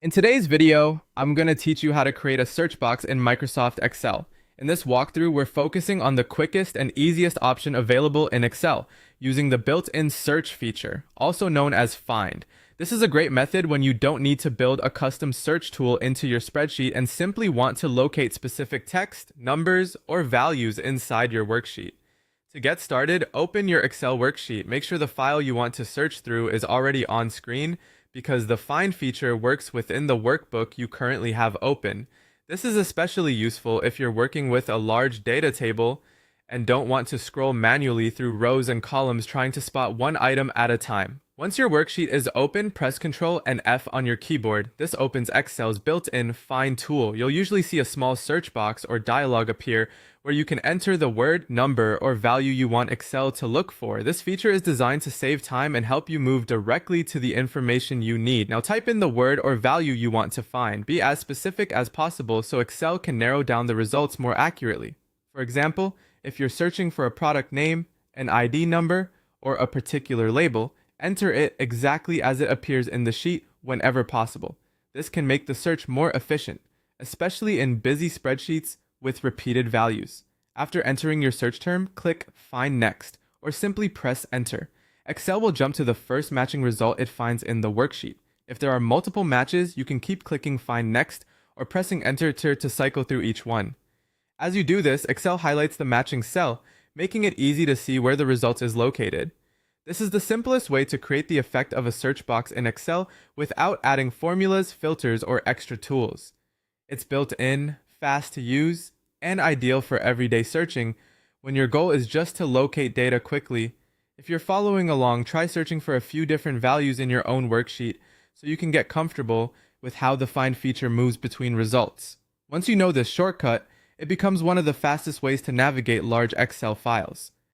In today's video, I'm going to teach you how to create a search box in Microsoft Excel. In this walkthrough, we're focusing on the quickest and easiest option available in Excel, using the built-in search feature, also known as Find. This is a great method when you don't need to build a custom search tool into your spreadsheet and simply want to locate specific text, numbers, or values inside your worksheet. To get started, open your Excel worksheet. Make sure the file you want to search through is already on screen, because the Find feature works within the workbook you currently have open. This is especially useful if you're working with a large data table and don't want to scroll manually through rows and columns trying to spot one item at a time. Once your worksheet is open, press Ctrl and F on your keyboard. This opens Excel's built-in Find tool. You'll usually see a small search box or dialog appear where you can enter the word, number, or value you want Excel to look for. This feature is designed to save time and help you move directly to the information you need. Now type in the word or value you want to find. Be as specific as possible so Excel can narrow down the results more accurately. For example, if you're searching for a product name, an ID number, or a particular label, enter it exactly as it appears in the sheet whenever possible. This can make the search more efficient, especially in busy spreadsheets with repeated values. After entering your search term, click Find Next, or simply press Enter. Excel will jump to the first matching result it finds in the worksheet. If there are multiple matches, you can keep clicking Find Next or pressing Enter to cycle through each one. As you do this, Excel highlights the matching cell, making it easy to see where the result is located. This is the simplest way to create the effect of a search box in Excel without adding formulas, filters, or extra tools. It's built in, fast to use, and ideal for everyday searching when your goal is just to locate data quickly. If you're following along, try searching for a few different values in your own worksheet so you can get comfortable with how the Find feature moves between results. Once you know this shortcut, it becomes one of the fastest ways to navigate large Excel files.